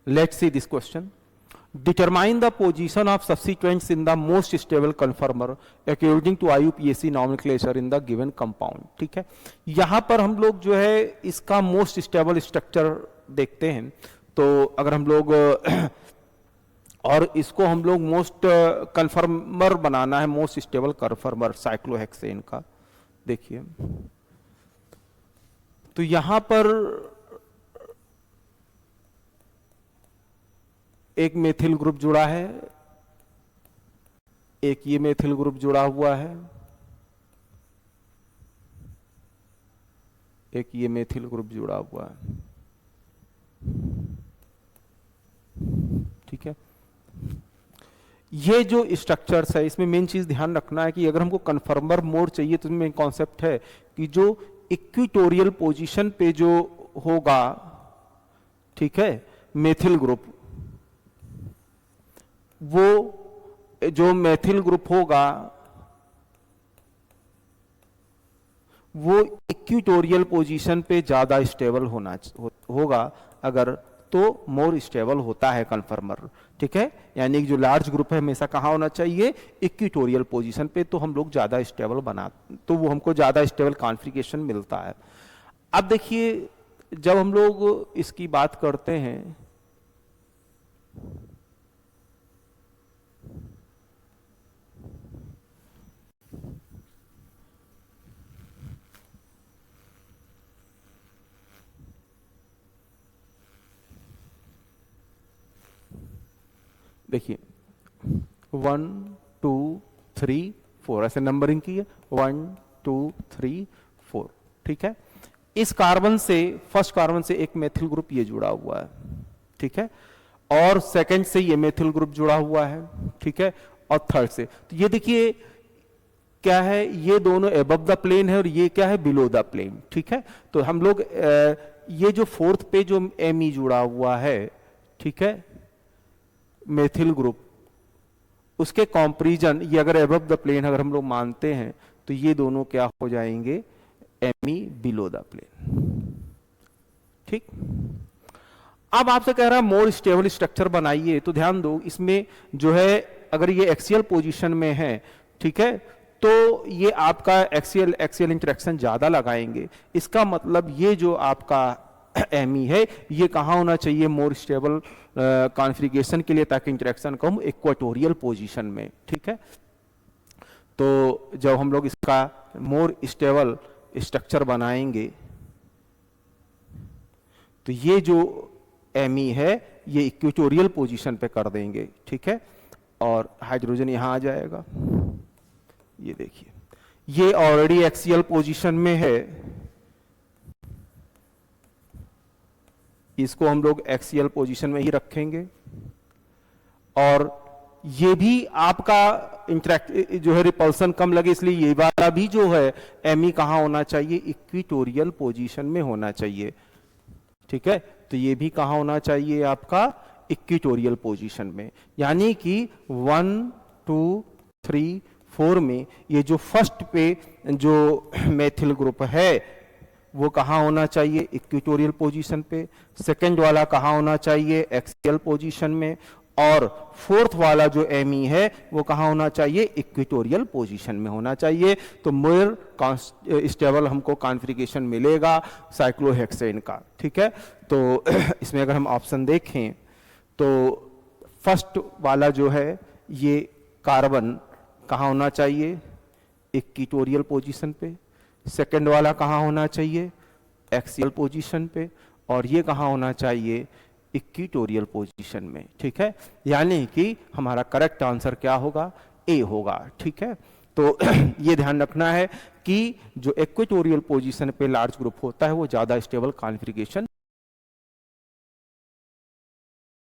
Let's see this question. Determine the position of subsequents in the most stable conformer according to IUPAC nomenclature in the given compound. ठीक है, यहां पर हम लोग जो है इसका मोस्ट स्टेबल स्ट्रक्चर देखते हैं। तो अगर हम लोग और इसको हम लोग मोस्ट कन्फर्मर बनाना है, मोस्ट स्टेबल कन्फर्मर साइक्लोहेक्सेन का, देखिए तो यहां पर एक मेथिल ग्रुप जुड़ा है, एक ये मेथिल ग्रुप जुड़ा हुआ है, एक ये मेथिल ग्रुप जुड़ा हुआ है। ठीक है, ये जो स्ट्रक्चर्स है इसमें मेन चीज ध्यान रखना है कि अगर हमको कन्फर्मर मोड चाहिए तो इसमें कॉन्सेप्ट है कि जो इक्विटोरियल पोजीशन पे जो होगा, ठीक है, मेथिल ग्रुप, वो जो मेथिल ग्रुप होगा वो इक्विटोरियल पोजीशन पे ज्यादा स्टेबल होगा, अगर तो मोर स्टेबल होता है कन्फर्मर। ठीक है, यानी कि जो लार्ज ग्रुप है हमेशा कहाँ होना चाहिए, इक्विटोरियल पोजीशन पे, तो हम लोग ज्यादा स्टेबल बना, तो वो हमको ज्यादा स्टेबल कॉन्फ़िगरेशन मिलता है। अब देखिए जब हम लोग इसकी बात करते हैं, देखिए 1 2 3 4 ऐसे नंबरिंग की है, 1 2 3 4। ठीक है, इस कार्बन से, फर्स्ट कार्बन से एक मेथिल ग्रुप ये जुड़ा हुआ है, ठीक है, और सेकंड से ये मेथिल ग्रुप जुड़ा हुआ है, ठीक है, और थर्ड से, तो ये देखिए क्या है, ये दोनों एबव द प्लेन है और ये क्या है, बिलो द प्लेन। ठीक है, तो हम लोग ये जो फोर्थ पे जो एमी जुड़ा हुआ है, ठीक है, मेथिल ग्रुप, उसके कंपैरिजन ये अगर एबव द प्लेन अगर हम लोग मानते हैं तो ये दोनों क्या हो जाएंगे, एमी बिलो द प्लेन। ठीक, अब आपसे कह रहा है मोर स्टेबल स्ट्रक्चर बनाइए, तो ध्यान दो इसमें जो है अगर ये एक्सियल पोजीशन में है, ठीक है, तो ये आपका एक्सियल इंटरेक्शन ज्यादा लगाएंगे। इसका मतलब ये जो आपका एमी है ये कहाँ होना चाहिए, मोर स्टेबल कॉन्फ़िगरेशन के लिए, ताकि इंटरेक्शन कम इक्वेटोरियल पोजीशन में। ठीक है, तो जब हम लोग इसका मोर स्टेबल स्ट्रक्चर बनाएंगे तो ये जो एमी है ये इक्वेटोरियल पोजीशन पे कर देंगे। ठीक है, और हाइड्रोजन यहां आ जाएगा, ये देखिए ये ऑलरेडी एक्सियल पोजीशन में है, इसको हम लोग एक्सियल पोजीशन में ही रखेंगे, और ये भी आपका इंटरेक्ट जो है रिपल्सन कम लगे, इसलिए ये वाला भी जो है एमी कहाँ होना चाहिए, इक्विटोरियल पोजीशन में होना चाहिए। ठीक है, तो ये भी कहाँ होना चाहिए आपका, इक्विटोरियल पोजीशन में, यानी कि 1 2 3 4 में ये जो फर्स्ट पे जो मेथिल ग्रुप है वो कहाँ होना चाहिए, इक्विटोरियल पोजीशन पे, सेकंड वाला कहाँ होना चाहिए, एक्सियल पोजीशन में, और फोर्थ वाला जो एमी है वो कहाँ होना चाहिए, इक्विटोरियल पोजीशन में होना चाहिए। तो मोर स्टेबल हमको कॉन्फ़िगरेशन मिलेगा साइक्लोहेक्सेन का। ठीक है, तो इसमें अगर हम ऑप्शन देखें तो फर्स्ट वाला जो है ये कार्बन कहाँ होना चाहिए, इक्विटोरियल पोजीशन पे, सेकंड वाला कहाँ होना चाहिए, एक्सियल पोजीशन पे, और ये कहाँ होना चाहिए, इक्विटोरियल पोजीशन में। ठीक है, यानी कि हमारा करेक्ट आंसर क्या होगा, ए होगा। ठीक है, तो ये ध्यान रखना है कि जो इक्विटोरियल पोजीशन पे लार्ज ग्रुप होता है वो ज्यादा स्टेबल कॉन्फ़िगरेशन